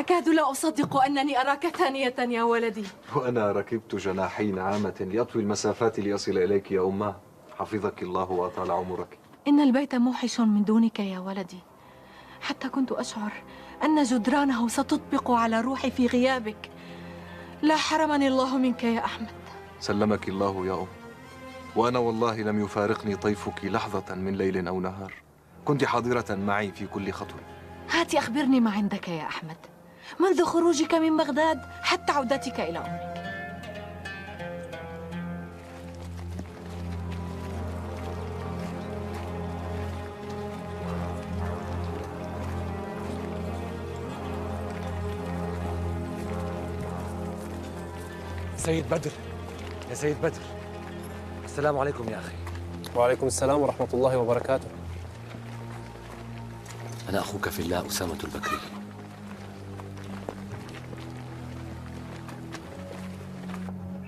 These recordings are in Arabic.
أكاد لا أصدق أنني أراك ثانية يا ولدي. وأنا ركبت جناحي نعامة لأطوي المسافات لأصل إليك يا أماه. حفظك الله وأطال عمرك. إن البيت موحش من دونك يا ولدي، حتى كنت أشعر أن جدرانه ستطبق على روحي في غيابك. لا حرمني الله منك يا أحمد. سلمك الله يا أم. وأنا والله لم يفارقني طيفك لحظة من ليل أو نهار. كنت حاضرة معي في كل خطوة. هات أخبرني ما عندك يا أحمد، منذ خروجك من بغداد حتى عودتك إلى أمك. سيد بدر، يا سيد بدر، السلام عليكم يا أخي. وعليكم السلام ورحمة الله وبركاته. أنا أخوك في الله أسامة البكري.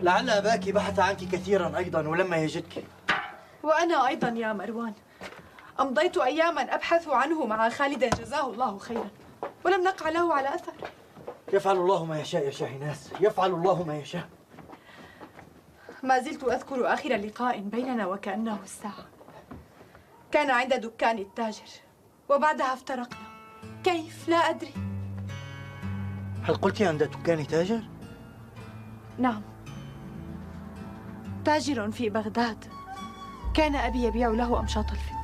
لعل أباك بحث عنك كثيرا أيضا ولما يجدك. وأنا أيضا يا مروان، أمضيت أياما أبحث عنه مع خالد جزاه الله خيرا، ولم نقع له على أثر. يفعل الله ما يشاء يا شاهناز، يفعل الله ما يشاء. ما زلت أذكر آخر لقاء بيننا وكأنه الساعة. كان عند دكان التاجر وبعدها افترقنا. كيف؟ لا أدري. هل قلت عند دكان تاجر؟ نعم، تاجر في بغداد. كان أبي يبيع له أمشاط الفضة.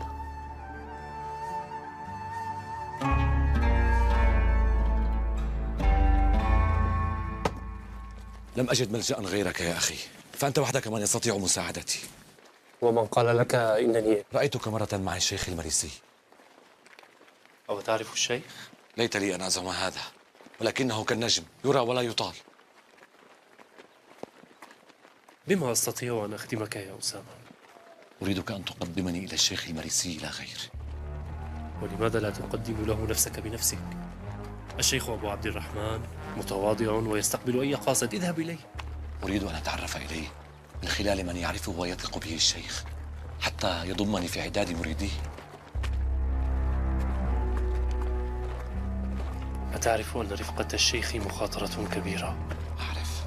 لم أجد ملجأ غيرك يا أخي، فأنت وحدك من يستطيع مساعدتي. ومن قال لك إنني رأيتك مرة مع الشيخ المريسي. أو تعرف الشيخ؟ ليت لي أن أزعم هذا، ولكنه كالنجم يرى ولا يطال. بما أستطيع أن أخدمك يا أسامة؟ أريدك أن تقدمني إلى الشيخ المريسي لا غير. ولماذا لا تقدم له نفسك بنفسك؟ الشيخ أبو عبد الرحمن متواضع ويستقبل أي قاصد، اذهب إليه. أريد أن أتعرف إليه من خلال من يعرفه ويثق به الشيخ، حتى يضمني في عداد مريديه. أتعرف أن رفقة الشيخ مخاطرة كبيرة؟ أعرف.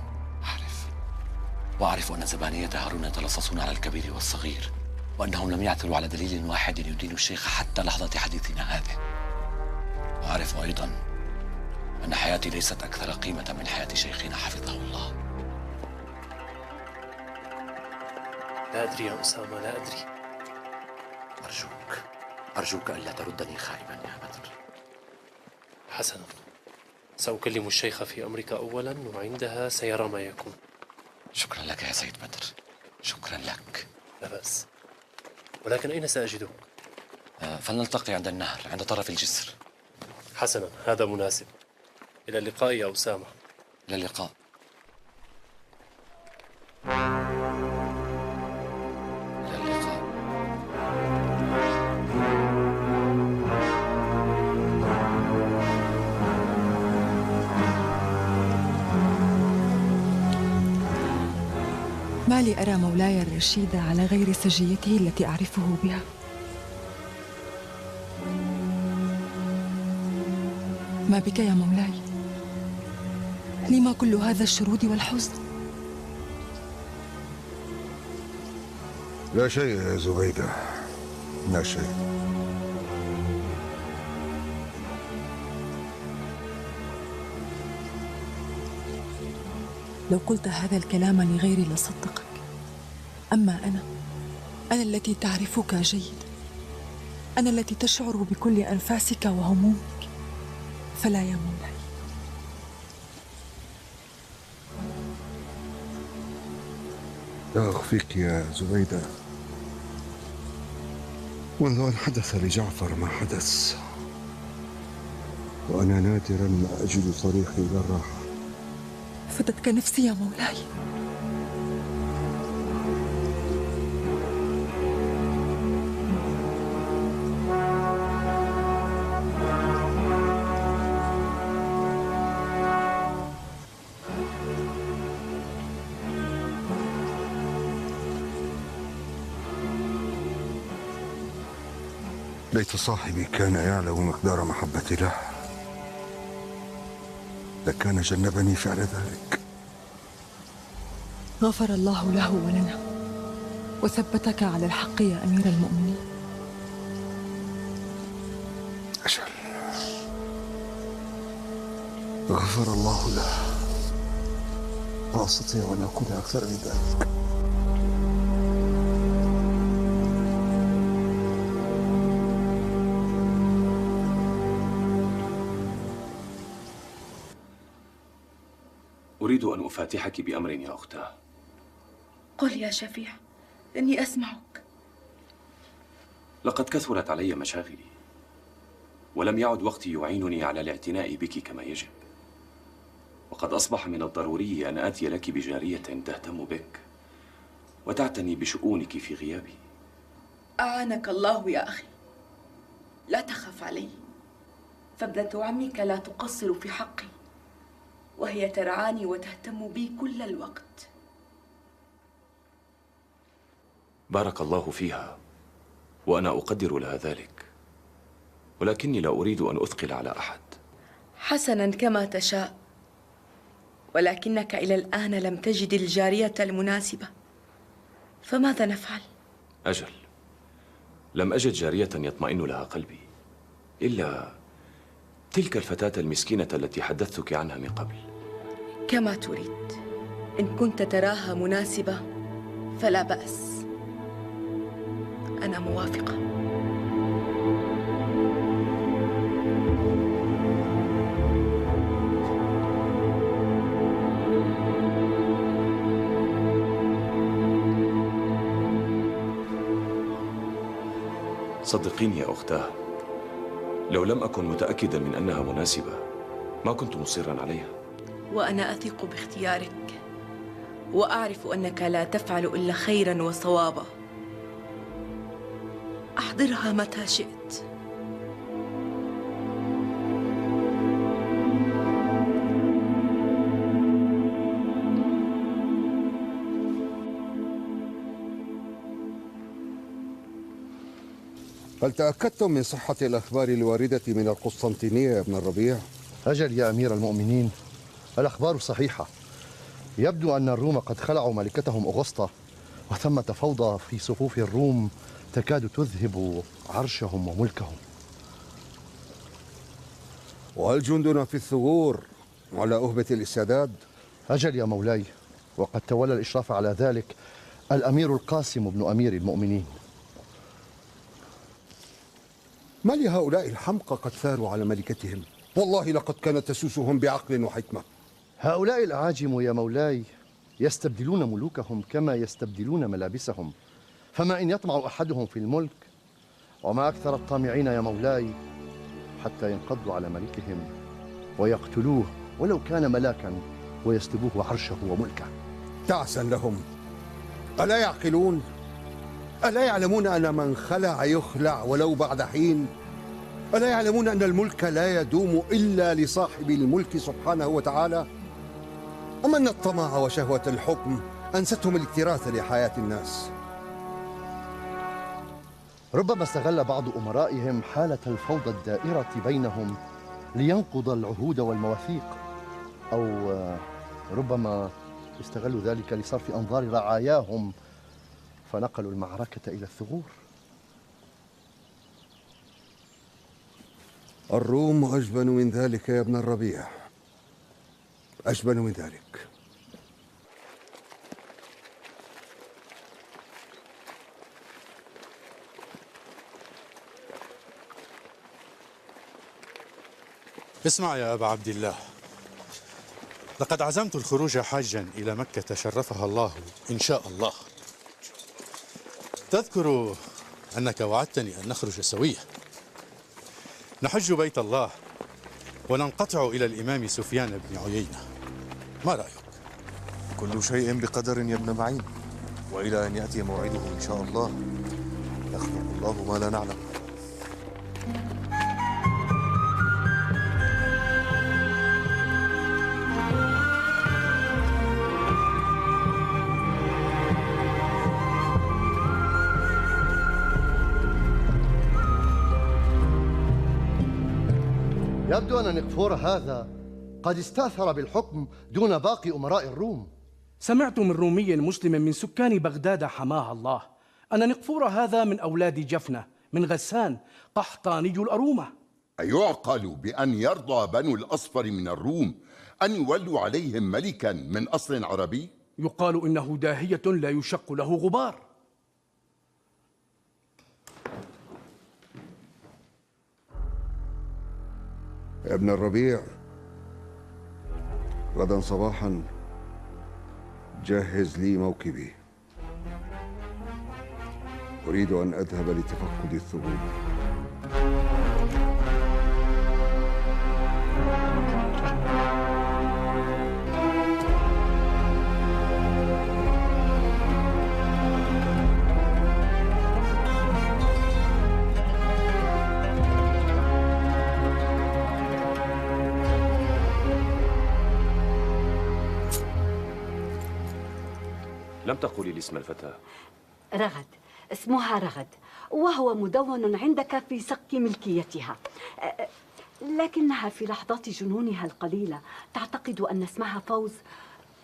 وأعرف أن زبانية هارون يتلصصون على الكبير والصغير، وأنهم لم يعثروا على دليل واحد يدين الشيخ حتى لحظة حديثنا هذه. وأعرف أيضا أن حياتي ليست أكثر قيمة من حياة شيخنا حفظه الله. لا أدري يا أسامة، لا أدري. أرجوك ألا تردني خائبا يا بدر. حسنا، سأكلم الشيخ في أمرك أولا، وعندها سيرى ما يكون. شكرا لك يا سيد بدر، شكرا لك. لا بأس، ولكن أين سأجدك؟ فلنلتقي عند النهر عند طرف الجسر. حسنا، هذا مناسب. إلى اللقاء يا أسامة. إلى اللقاء. إلى اللقاء. ما لي أرى مولاي الرشيد على غير سجيته التي أعرفه بها. ما بك يا مولاي؟ لما كل هذا الشرود والحزن؟ لا شيء يا زبيدة، لا شيء. لو قلت هذا الكلام لغيري لصدقك، أما أنا التي تعرفك جيدا، أنا التي تشعر بكل أنفاسك وهمومك، فلا يا مولاي. لا أخفيك يا زبيدة، منذ أن حدث لجعفر ما حدث وأنا نادرا ما أجد طريقي إلى الراحة. فتتك نفسي يا مولاي. ليت صاحبي كان يعلم مقدار محبتي له. لكان جنبني فعل ذلك. غفر الله له ولنا وثبتك على الحق يا أمير المؤمنين. أجل، غفر الله له، لا أستطيع أن أكون أكثر من ذلك. أريد أن أفاتحك بأمر يا أختاه. قل يا شفيع، إني أسمعك. لقد كثرت علي مشاغلي، ولم يعد وقتي يعينني على الاعتناء بك كما يجب، وقد أصبح من الضروري أن آتي لك بجارية تهتم بك وتعتني بشؤونك في غيابي. أعانك الله يا أخي، لا تخف علي، فابنة عمك لا تقصر في حقي، وهي ترعاني وتهتم بي كل الوقت. بارك الله فيها، وأنا أقدر لها ذلك، ولكني لا أريد أن أثقل على أحد. حسناً، كما تشاء، ولكنك إلى الآن لم تجد الجارية المناسبة، فماذا نفعل؟ أجل، لم أجد جارية يطمئن لها قلبي إلا تلك الفتاة المسكينة التي حدثتك عنها من قبل. كما تريد، إن كنت تراها مناسبة فلا بأس، أنا موافقة. صدقيني يا أختاه، لو لم أكن متأكدا من أنها مناسبة ما كنت مصرا عليها. وأنا أثق باختيارك، وأعرف أنك لا تفعل إلا خيراً وصوابا. أحضرها متى شئت. هل تأكدتم من صحة الأخبار الواردة من القسطنطينية يا ابن الربيع؟ أجل يا أمير المؤمنين، الأخبار صحيحة. يبدو أن الروم قد خلعوا ملكتهم أغسطة، وثمة فوضى في صفوف الروم تكاد تذهب عرشهم وملكهم. وهل جندنا في الثغور على أهبة الاستعداد؟ أجل يا مولاي، وقد تولى الإشراف على ذلك الأمير القاسم بن أمير المؤمنين. ما لهؤلاء الحمقى قد ثاروا على ملكتهم؟ والله لقد كانت تسوسهم بعقل وحكمة. هؤلاء الأعاجم يا مولاي يستبدلون ملوكهم كما يستبدلون ملابسهم، فما إن يطمع أحدهم في الملك، وما أكثر الطامعين يا مولاي حتى ينقضوا على ملكهم ويقتلوه ولو كان ملاكا ويسلبوه عرشه وملكه. تعسا لهم، ألا يعقلون؟ ألا يعلمون أن من خلع يخلع ولو بعد حين؟ ألا يعلمون أن الملك لا يدوم إلا لصاحب الملك سبحانه وتعالى؟ أم أن الطمع وشهوة الحكم أنستهم الاكتراث لحياة الناس؟ ربما استغل بعض أمرائهم حالة الفوضى الدائرة بينهم لينقض العهود والمواثيق، أو ربما استغلوا ذلك لصرف أنظار رعاياهم فنقلوا المعركة إلى الثغور. الروم أجبن من ذلك يا ابن الربيع، أجبن من ذلك. اسمع يا أبا عبد الله، لقد عزمت الخروج حاجا إلى مكة شرفها الله إن شاء الله. تذكر أنك وعدتني أن نخرج سويا، نحج بيت الله وننقطع إلى الإمام سفيان بن عيينة. ما رأيك؟ كل شيء بقدر يا ابن معين، وإلى أن يأتي موعده إن شاء الله يخلق الله ما لا نعلم. يبدو أن نقفور هذا قد استأثر بالحكم دون باقي أمراء الروم. سمعت من رومي مسلم من سكان بغداد حماها الله أن نقفور هذا من أولاد جفنة من غسان قحطاني الأرومة. أيعقل بأن يرضى بنو الأصفر من الروم أن يولوا عليهم ملكا من أصل عربي؟ يقال إنه داهية لا يشق له غبار. يا ابن الربيع، غدا صباحا جهز لي موكبي. أريد أن أذهب لتفقد الثغور. لم تقولي لي اسم الفتاة. رغد، اسمها رغد، وهو مدون عندك في صك ملكيتها، لكنها في لحظات جنونها القليلة تعتقد أن اسمها فوز.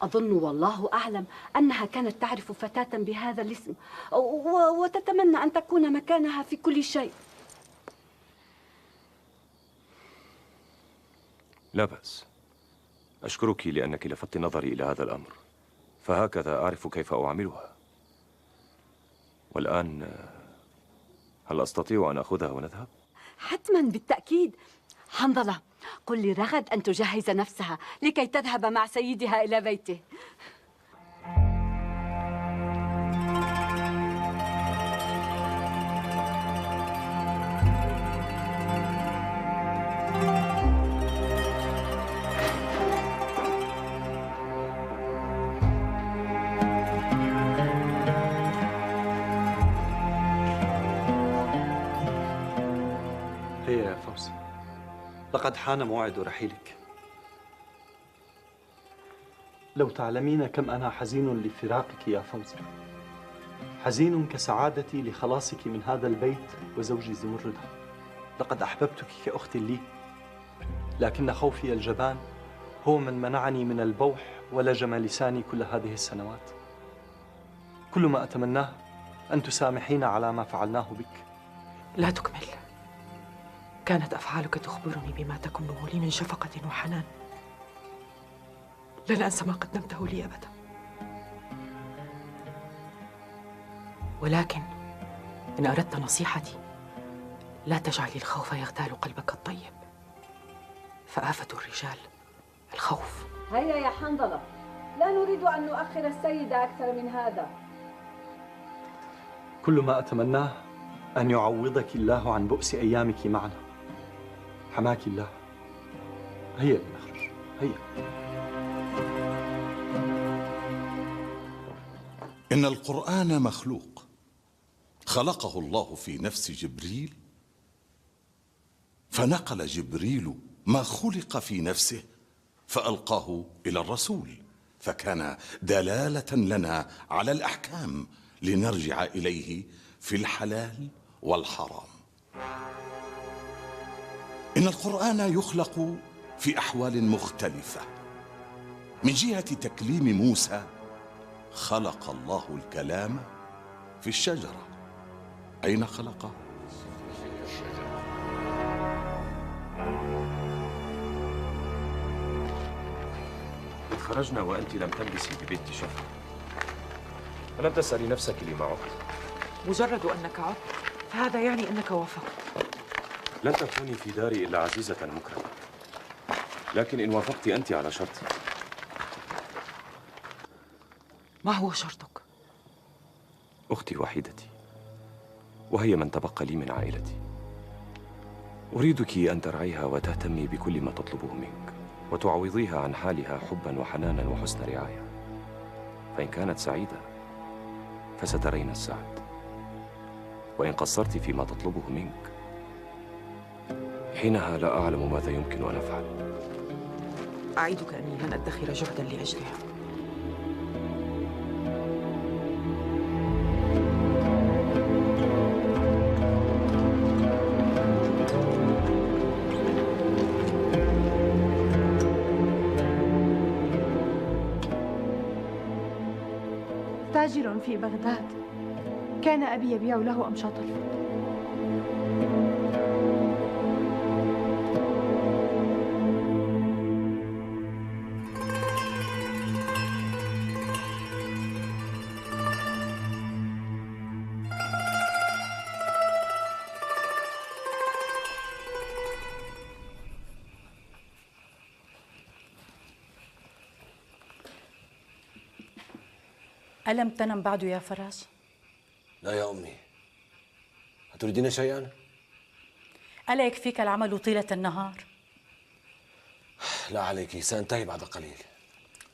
أظن والله أعلم أنها كانت تعرف فتاة بهذا الاسم وتتمنى أن تكون مكانها في كل شيء. لا بأس، أشكرك لأنك لفتت نظري إلى هذا الأمر، فهكذا أعرف كيف أعاملها. والآن هل أستطيع أن أخذها ونذهب؟ حتما بالتأكيد. حنظلة، قل لرغد أن تجهز نفسها لكي تذهب مع سيدها إلى بيته. هيا يا فوزي، لقد حان موعد رحيلك. لو تعلمين كم أنا حزين لفراقك يا فوزي، حزين كسعادتي لخلاصك من هذا البيت وزوجي زمردة. لقد أحببتك كأخت لي، لكن خوفي الجبان هو من منعني من البوح ولجم لساني كل هذه السنوات. كل ما أتمناه أن تسامحين على ما فعلناه بك. لا تكمل. كانت أفعالك تخبرني بما تكنه لي من شفقة وحنان. لن أنسى ما قدمته لي أبدا. ولكن إن أردت نصيحتي لا تجعل الخوف يغتال قلبك الطيب، فآفة الرجال الخوف. هيا يا حنظلة، لا نريد أن نؤخر السيد أكثر من هذا. كل ما أتمناه أن يعوضك الله عن بؤس أيامك معنا. حماك الله. هيا لنخرج، هيا. إن القرآن مخلوق خلقه الله في نفس جبريل، فنقل جبريل ما خلق في نفسه فألقاه إلى الرسول، فكان دلالة لنا على الأحكام لنرجع إليه في الحلال والحرام. إن القرآن يخلق في أحوال مختلفة. من جهة تكليم موسى خلق الله الكلام في الشجرة. أين خلقه؟ إذ خرجنا وأنت لم تلبسي ببيت شفا، ألم تسألي نفسك لما عدت؟ مجرد أنك عدت فهذا يعني أنك وافقت. لن تكوني في داري إلا عزيزة مكرمة، لكن إن وافقت أنت على شرطي. ما هو شرطك؟ أختي وحيدتي، وهي من تبقى لي من عائلتي. أريدك أن ترعيها وتهتمي بكل ما تطلبه منك، وتعوضيها عن حالها حبا وحنانا وحسن رعاية. فإن كانت سعيدة فسترين السعد، وإن قصرت فيما تطلبه منك حينها لا أعلم ماذا يمكن أن أفعل. أعيدك أني لن أدخر جهدا لأجلها. تاجر في بغداد، كان أبي يبيع له أمشاط الفضة. ألم تنم بعد يا فراس؟ لا يا أمي. أتريدين شيئا؟ ألا يكفيك العمل طيلة النهار؟ لا عليك، سأنتهي بعد قليل.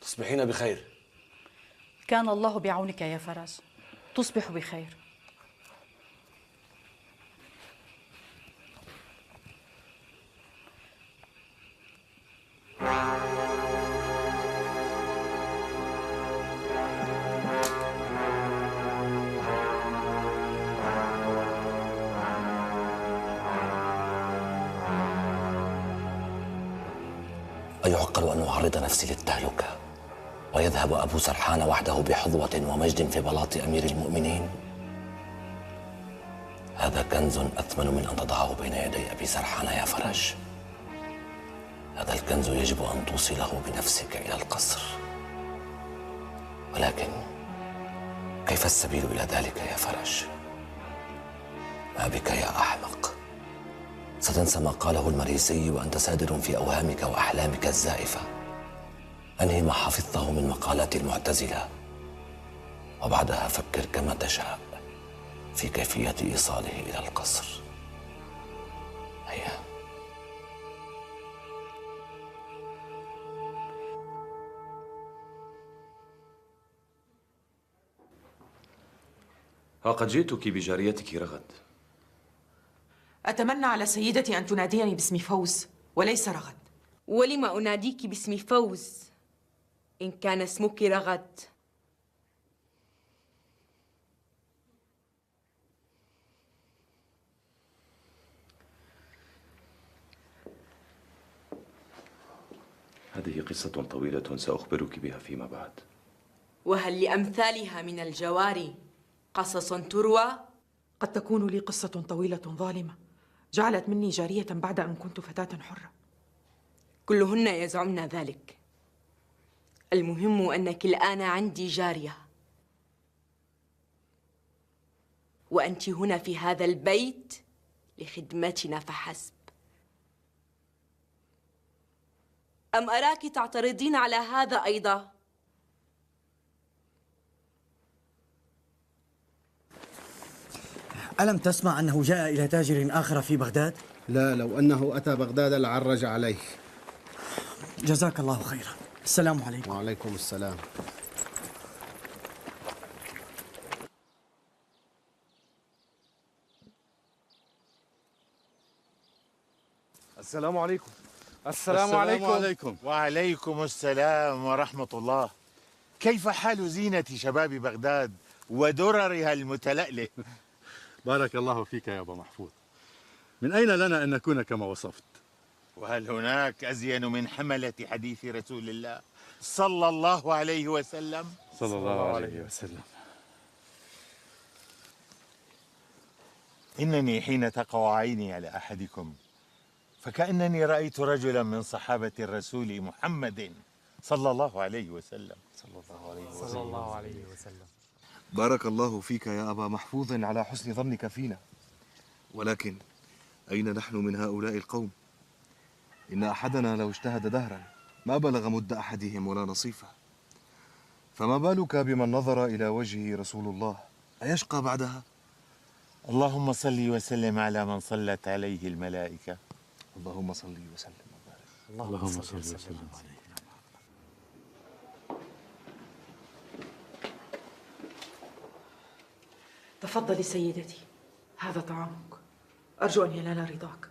تصبحين بخير. كان الله بعونك يا فراس، تصبح بخير. أيعقل أن أعرض نفسي للتهلكة ويذهب أبو سرحان وحده بحظوة ومجد في بلاط أمير المؤمنين؟ هذا كنز أثمن من أن تضعه بين يدي أبي سرحان يا فرج. هذا الكنز يجب أن توصله بنفسك إلى القصر، ولكن كيف السبيل إلى ذلك يا فرج؟ ما بك يا أحمق؟ ستنسى ما قاله المريسي وأنت سادر في أوهامك وأحلامك الزائفة. أنهي ما حفظته من مقالات المعتزلة، وبعدها فكر كما تشاء في كيفية إيصاله إلى القصر. هيا. ها قد جئتك بجاريتك رغد. أتمنى على سيدتي أن تناديني باسم فوز وليس رغد. ولم أناديك باسم فوز إن كان اسمك رغد؟ هذه قصة طويلة سأخبرك بها فيما بعد. وهل لأمثالها من الجواري قصص تروى؟ قد تكون لي قصة طويلة ظالمة جعلت مني جارية بعد أن كنت فتاة حرة. كلهن يزعمن ذلك. المهم أنك الآن عندي جارية، وأنت هنا في هذا البيت لخدمتنا فحسب. أم أراك تعترضين على هذا أيضا؟ ألم تسمع أنه جاء إلى تاجر آخر في بغداد؟ لا، لو أنه أتى بغداد لعرج عليه. جزاك الله خيرا. السلام عليكم. وعليكم السلام. السلام عليكم. السلام عليكم. وعليكم السلام ورحمة الله. كيف حال زينة شباب بغداد ودررها المتلألئ؟ بارك الله فيك يا أبا محفوظ. من أين لنا أن نكون كما وصفت؟ وهل هناك أزين من حملة حديث رسول الله صلى الله عليه وسلم؟ صلى الله عليه وسلم. إنني حين تقع عيني على أحدكم فكأنني رأيت رجلا من صحابة الرسول محمد صلى الله عليه وسلم. صلى الله عليه وسلم. بارك الله فيك يا أبا محفوظ على حسن ظنك فينا، ولكن أين نحن من هؤلاء القوم؟ إن أحدنا لو اجتهد دهرا ما بلغ مد أحدهم ولا نصيفه، فما بالك بمن نظر إلى وجه رسول الله أيشقى بعدها؟ اللهم صل وسلم على من صلت عليه الملائكة. اللهم صل وسلم وبارك. اللهم صل وسلم عليه. تفضلي سيدتي، هذا طعامك، أرجو أن ينال رضاك.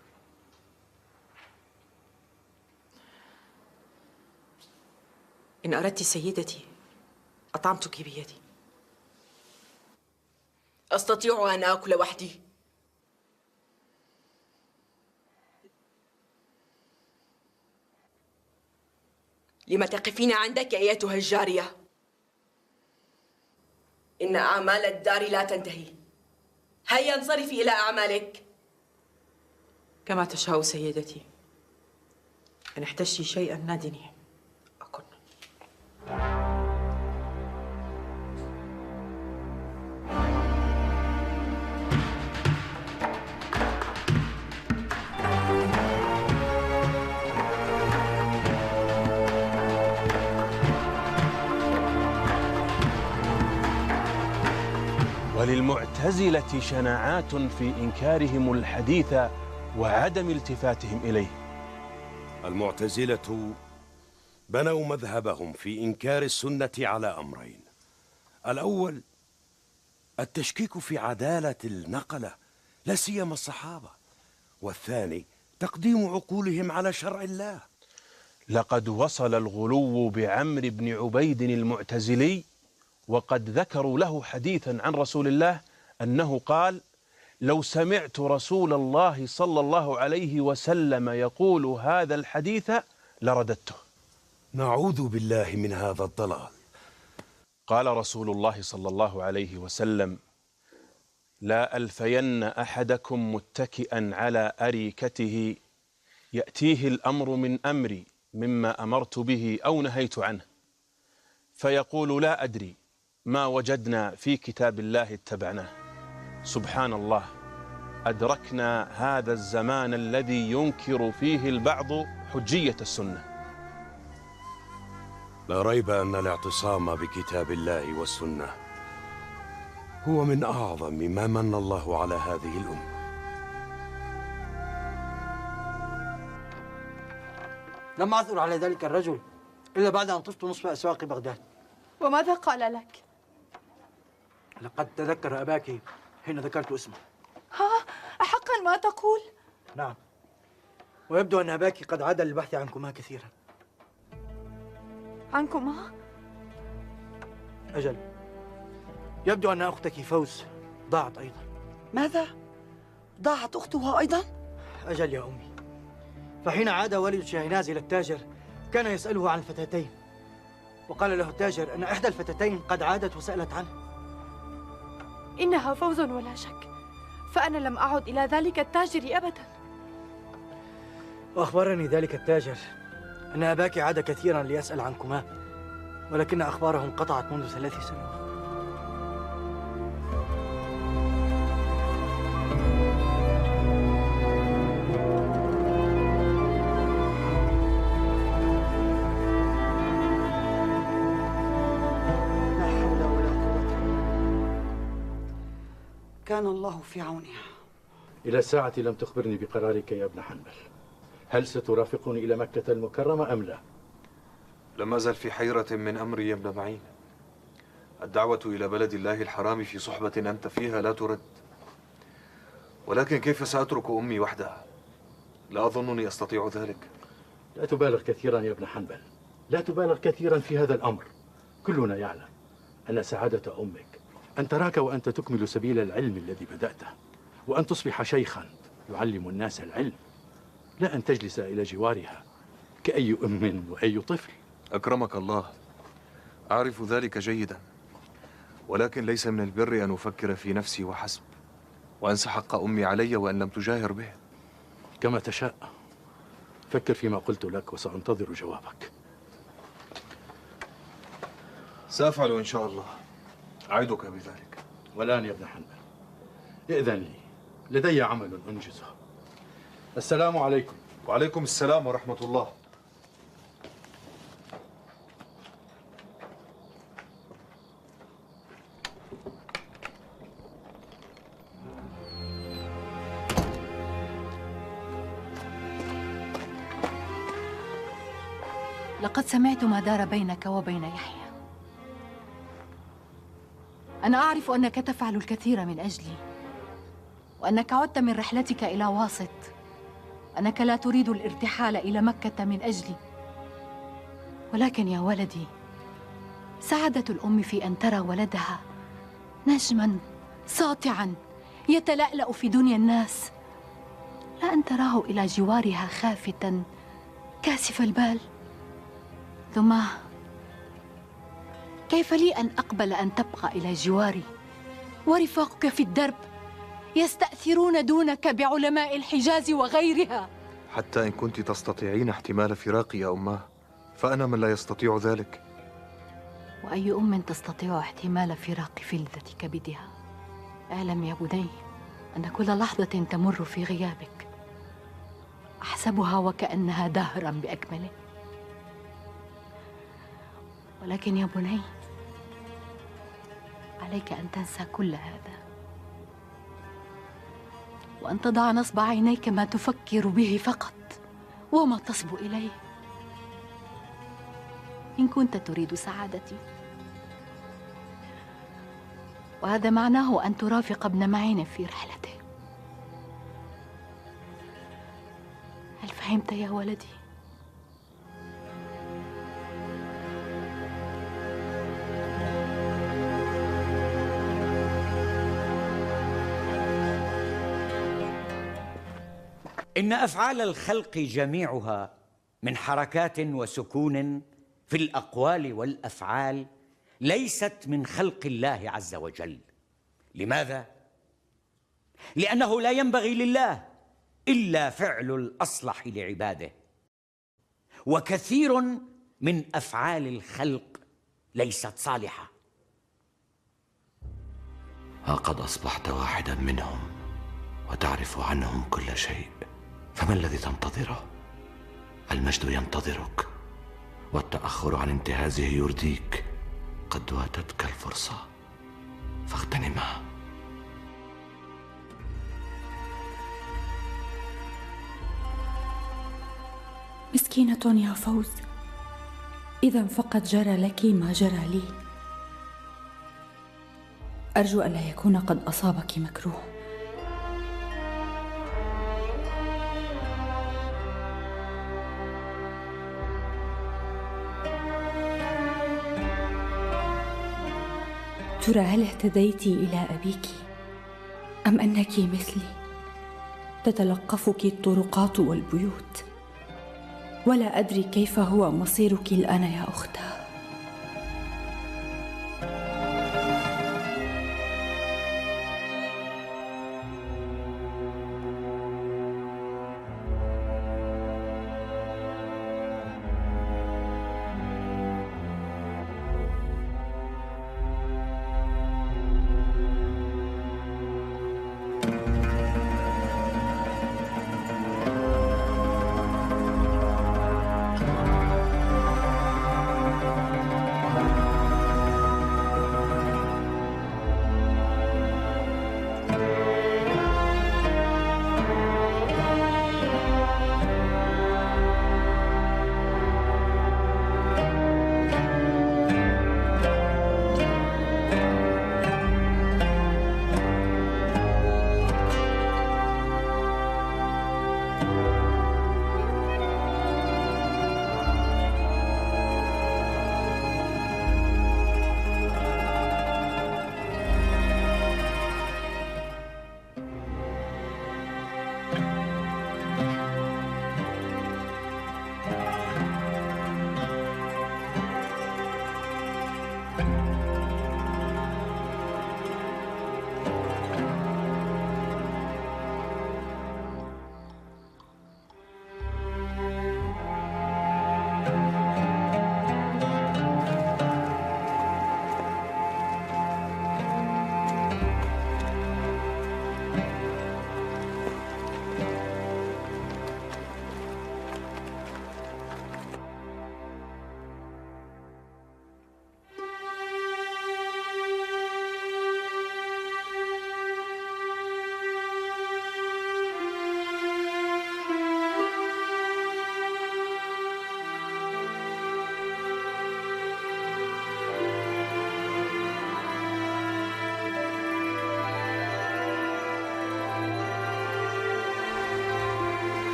إن أردت سيدتي أطعمتك بيدي. أستطيع أن آكل وحدي؟ لم تقفين عندك أيتها الجارية؟ إن أعمال الدار لا تنتهي. هيا انصرفي إلى أعمالك. كما تشاء سيدتي. إن احتجتِ شيئا نادني. وللمعتزلة شناعات في إنكارهم الحديث وعدم التفاتهم إليه. المعتزلة بنوا مذهبهم في إنكار السنة على أمرين: الأول التشكيك في عدالة النقلة لا سيما الصحابة، والثاني تقديم عقولهم على شرع الله. لقد وصل الغلو بعمرو بن عبيد المعتزلي، وقد ذكروا له حديثا عن رسول الله أنه قال: لو سمعت رسول الله صلى الله عليه وسلم يقول هذا الحديث لرددته. نعوذ بالله من هذا الضلال. قال رسول الله صلى الله عليه وسلم: لا ألفين أحدكم متكئا على أريكته يأتيه الأمر من أمري مما أمرت به أو نهيت عنه، فيقول لا أدري ما وجدنا في كتاب الله اتبعناه. سبحان الله، أدركنا هذا الزمان الذي ينكر فيه البعض حجية السنة. لا ريب أن الاعتصام بكتاب الله والسنة هو من أعظم ما من الله على هذه الأمة. لم أعثر على ذلك الرجل إلا بعد أن طفت نصف أسواق بغداد. وماذا قال لك؟ لقد تذكر أباك حين ذكرت اسمه. ها، أحقا ما تقول؟ نعم، ويبدو أن أباك قد عاد للبحث عنكما كثيرا. عنكما؟ أجل، يبدو أن أختك فوز ضاعت أيضا. ماذا؟ ضاعت أختها أيضا؟ أجل يا أمي، فحين عاد والد شاهناز إلى التاجر كان يسأله عن الفتاتين، وقال له التاجر أن إحدى الفتاتين قد عادت وسألت عنه. إنها فوز ولا شك، فأنا لم أعد إلى ذلك التاجر أبدا. وأخبرني ذلك التاجر أن أباك عاد كثيرا ليسأل عنكما، ولكن أخباره انقطعت منذ 3 سنوات. كان الله في عونها. إلى الساعة لم تخبرني بقرارك يا ابن حنبل. هل سترافقني إلى مكة المكرمة أم لا؟ لم أزل في حيرة من أمري يا ابن معين. الدعوة إلى بلد الله الحرام في صحبة أنت فيها لا ترد، ولكن كيف سأترك أمي وحدها؟ لا أظنني أستطيع ذلك. لا تبالغ كثيرا يا ابن حنبل، لا تبالغ كثيرا في هذا الأمر. كلنا يعلم أن سعادة أمك أن تراك وأنت تكمل سبيل العلم الذي بدأته، وأن تصبح شيخا يعلم الناس العلم، لا أن تجلس إلى جوارها كأي أم وأي طفل. أكرمك الله، أعرف ذلك جيدا، ولكن ليس من البر أن أفكر في نفسي وحسب، وأنسى حق أمي علي وأن لم تجاهر به. كما تشاء، فكر فيما قلت لك وسأنتظر جوابك. سأفعل إن شاء الله، أعدك بذلك. والآن يا ابن حنبل ائذن لي، لدي عمل أنجزه. السلام عليكم. وعليكم السلام ورحمة الله. لقد سمعت ما دار بينك وبين يحيى. أنا أعرف أنك تفعل الكثير من أجلي، وأنك عدت من رحلتك إلى واسط، أنك لا تريد الارتحال إلى مكة من أجلي. ولكن يا ولدي، سعادة الأم في أن ترى ولدها نجماً ساطعاً يتلألأ في دنيا الناس، لا أن تراه إلى جوارها خافتاً كاسف البال. ثم كيف لي أن أقبل أن تبقى إلى جواري ورفاقك في الدرب يستأثرون دونك بعلماء الحجاز وغيرها؟ حتى إن كنت تستطيعين احتمال فراقي يا أماه فأنا من لا يستطيع ذلك. وأي أم تستطيع احتمال فراق فلذة كبدها؟ اعلم يا بني أن كل لحظة تمر في غيابك أحسبها وكأنها دهرا بأكمله. ولكن يا بني عليك أن تنسى كل هذا وأن تضع نصب عينيك ما تفكر به فقط وما تصبو إليه. إن كنت تريد سعادتي، وهذا معناه أن ترافق ابن معين في رحلته. هل فهمت يا ولدي؟ إن أفعال الخلق جميعها من حركات وسكون في الأقوال والأفعال ليست من خلق الله عز وجل. لماذا؟ لأنه لا ينبغي لله إلا فعل الأصلح لعباده، وكثير من أفعال الخلق ليست صالحة. ها قد أصبحت واحدا منهم وتعرف عنهم كل شيء، فما الذي تنتظره؟ المجد ينتظرك، والتأخر عن انتهازه يرديك. قد واتتك الفرصة فاغتنمها. مسكينة يا فوز، إذا فقد جرى لك ما جرى لي. أرجو ألا يكون قد أصابك مكروه. ترى هل اهتديت إلى أبيك أم أنك مثلي تتلقفك الطرقات والبيوت، ولا أدري كيف هو مصيرك الآن يا أختاه.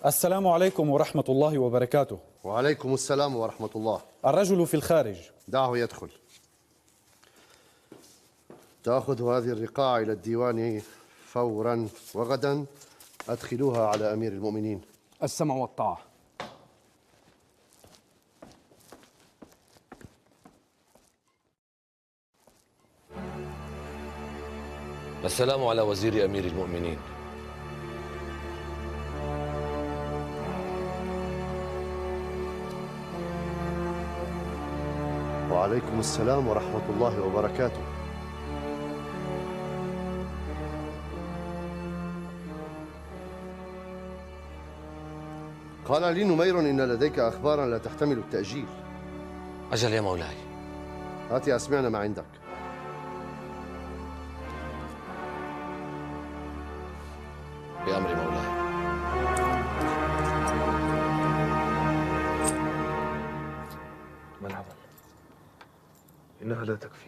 السلام عليكم ورحمة الله وبركاته. وعليكم السلام ورحمة الله. الرجل في الخارج. دعه يدخل. تأخذ هذه الرقاع إلى الديوان فورا، وغدا أدخلوها على أمير المؤمنين. السمع والطاعة. السلام على وزير أمير المؤمنين. وعليكم السلام ورحمة الله وبركاته. قال لي نمير إن لديك أخبارا لا تحتمل التأجيل. أجل يا مولاي. هات أسمعنا ما عندك. بأمر مولاي. ما العمل؟ إنها لا تكفي.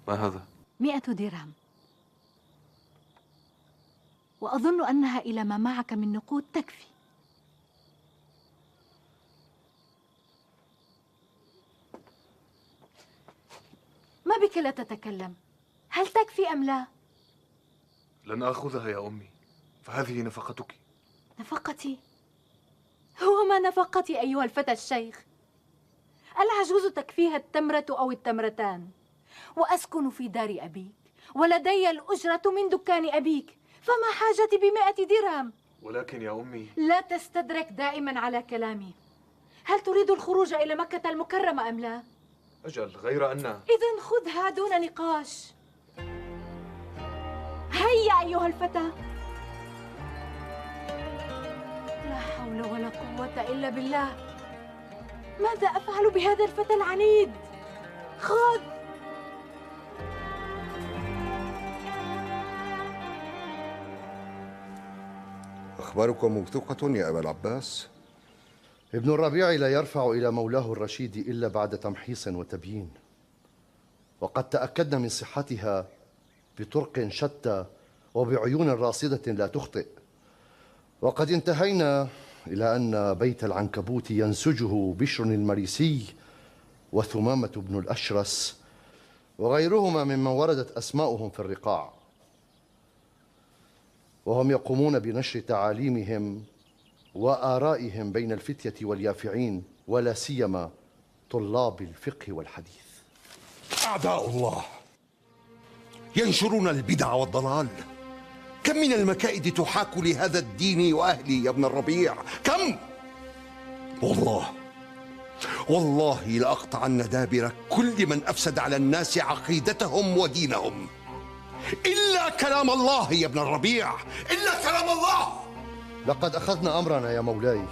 ما هذا؟ 100 درهم، وأظن أنها إلى ما معك من نقود تكفي. ما بك لا تتكلم؟ هل تكفي أم لا؟ لن آخذها يا أمي، فهذه نفقتك. نفقتي؟ هو ما نفقتي أيها الفتى الشيخ؟ العجوز تكفيها التمرة أو التمرتان، وأسكن في دار أبيك، ولدي الأجرة من دكان أبيك، فما حاجتي ب100 درهم؟ ولكن يا أمي، لا تستدرك دائما على كلامي. هل تريد الخروج إلى مكة المكرمة أم لا؟ أجل، غير أن إذن خذها دون نقاش. هيا أيها الفتى. لا حول ولا قوة إلا بالله. ماذا أفعل بهذا الفتى العنيد؟ خذ. أخباركم موثوقة يا أبا العباس؟ ابن الربيع لا يرفع إلى مولاه الرشيد إلا بعد تمحيص وتبيين، وقد تأكدنا من صحتها بطرق شتى وبعيون راصدة لا تخطئ، وقد انتهينا إلى أن بيت العنكبوت ينسجه بشر المريسي وثمامة بن الأشرس وغيرهما ممن وردت أسماؤهم في الرقاع، وهم يقومون بنشر تعاليمهم وآرائهم بين الفتية واليافعين، ولا سيما طلاب الفقه والحديث. أعداء الله ينشرون البدع والضلال. كم من المكائد تحاك لهذا الدين وأهله يا ابن الربيع، كم! والله لأقطعن دابر كل من أفسد على الناس عقيدتهم ودينهم، إلا كلام الله يا ابن الربيع، إلا كلام الله. لقد أخذنا أمرنا يا مولاي،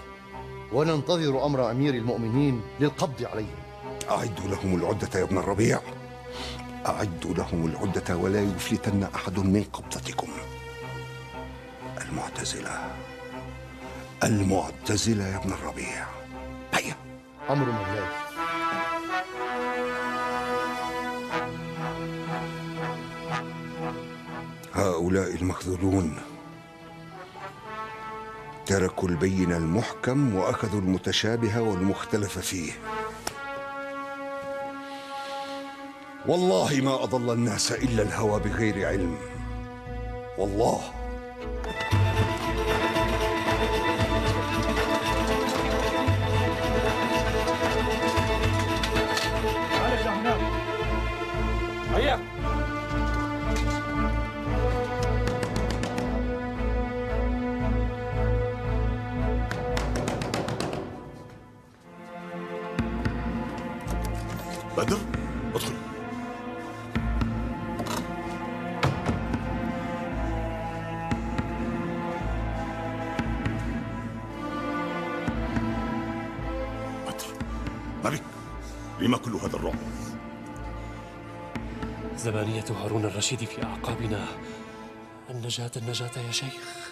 وننتظر أمر أمير المؤمنين للقبض عليهم. أعدوا لهم العدة يا ابن الربيع، أعدوا لهم العدة ولا يفلتن أحد من قبضتكم. المعتزلة يا ابن الربيع. هيا. أمر مولاي. هؤلاء المخذولون تركوا البين المحكم وأخذوا المتشابه والمختلف فيه. والله ما أضل الناس إلا الهوى بغير علم، والله. هيا. بدر، ادخل. ما بك؟ لما كل هذا الرعب؟ زبانية هارون الرشيد في أعقابنا. النجاة النجاة يا شيخ.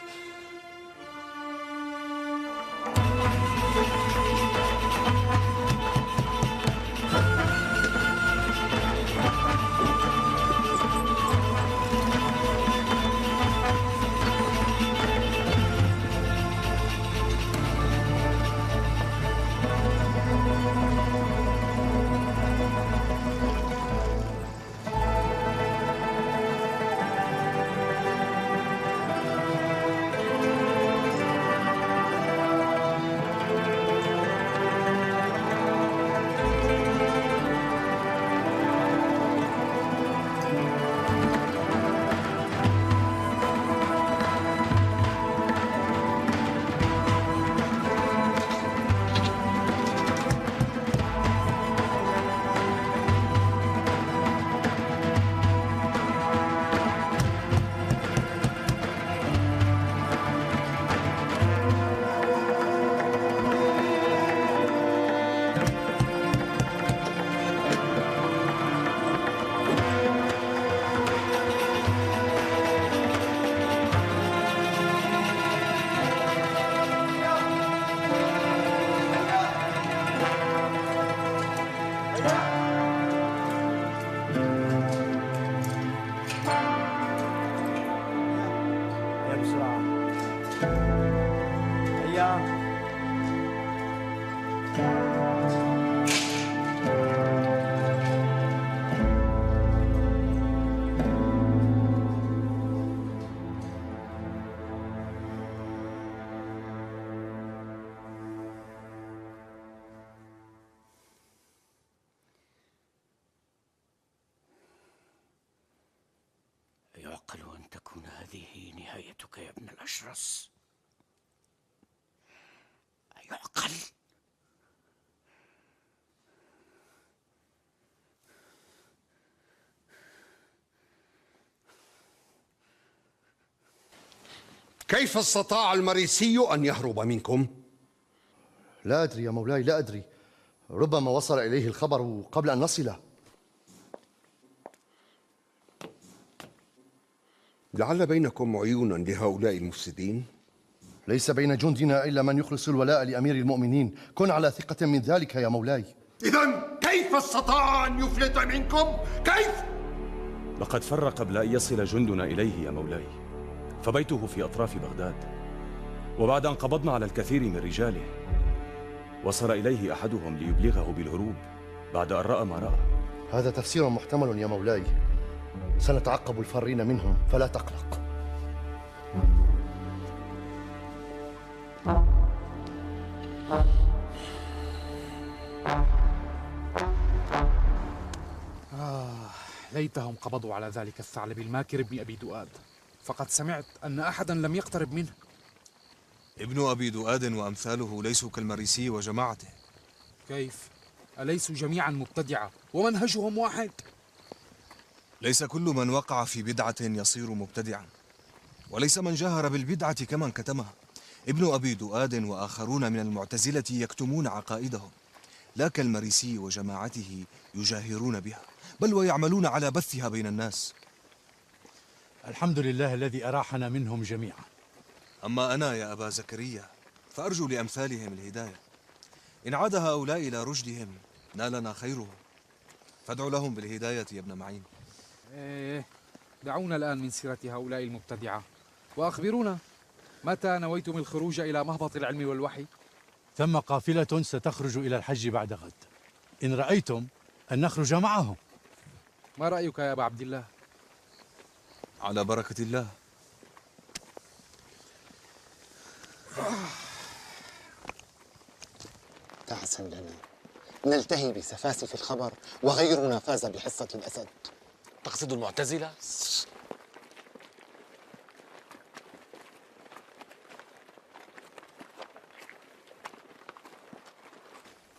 سفيان. يعقل أن تكون هذه نهايتك يا ابن الأشرس؟ يعقل؟ كيف استطاع المريسي أن يهرب منكم؟ لا أدري يا مولاي، لا أدري. ربما وصل إليه الخبر قبل أن نصله. لعل بينكم عيونا لهؤلاء المفسدين؟ ليس بين جندنا إلا من يخلص الولاء لأمير المؤمنين، كن على ثقة من ذلك يا مولاي. إذن كيف استطاع أن يفلت منكم؟ كيف؟ لقد فر قبل أن يصل جندنا إليه يا مولاي، فبيته في أطراف بغداد، وبعد أن قبضنا على الكثير من رجاله وصل إليه أحدهم ليبلغه بالهروب بعد أن رأى ما رأى. هذا تفسير محتمل يا مولاي، سنتعقب الفارين منهم فلا تقلق. ليتهم قبضوا على ذلك الثعلب الماكر ابن أبي دؤاد، فقد سمعت أن أحدا لم يقترب منه. ابن أبي دؤاد وأمثاله ليسوا كالمريسي وجماعته. كيف؟ أليسوا جميعا مبتدعة ومنهجهم واحد؟ ليس كل من وقع في بدعة يصير مبتدعا، وليس من جاهر بالبدعة كمن كتمها. ابن أبي دؤاد وآخرون من المعتزلة يكتمون عقائدهم، لا كالمريسي وجماعته يجاهرون بها، بل ويعملون على بثها بين الناس. الحمد لله الذي أراحنا منهم جميعا. أما أنا يا أبا زكريا فأرجو لأمثالهم الهداية. إن عاد هؤلاء إلى رشدهم نالنا خيرهم، فادعوا لهم بالهداية يا ابن معين. دعونا الآن من سيرة هؤلاء المبتدعة، وأخبرونا متى نويتم الخروج إلى مهبط العلم والوحي؟ ثم قافلة ستخرج إلى الحج بعد غد، إن رأيتم أن نخرج معهم. ما رأيك يا أبا عبد الله؟ على بركة الله. تعسا لنا، نلتهي بسفاسف الخبر وغيرنا فاز بحصة الأسد. تقصد المعتزلة؟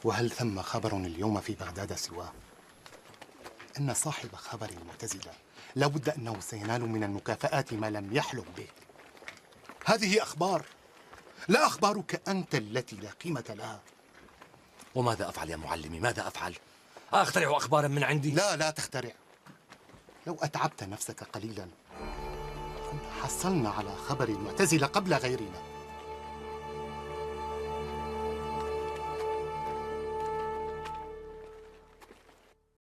وهل ثم خبر اليوم في بغداد سواه؟ أن صاحب خبر المعتزلة لابد أنه سينال من المكافآت ما لم يحلم به. هذه أخبار، لا أخبارك أنت التي لا قيمة لها. وماذا أفعل يا معلمي؟ ماذا أفعل؟ أخترع أخبارا من عندي؟ لا تخترع. لو أتعبت نفسك قليلا كنا حصلنا على خبر المعتزلة قبل غيرنا.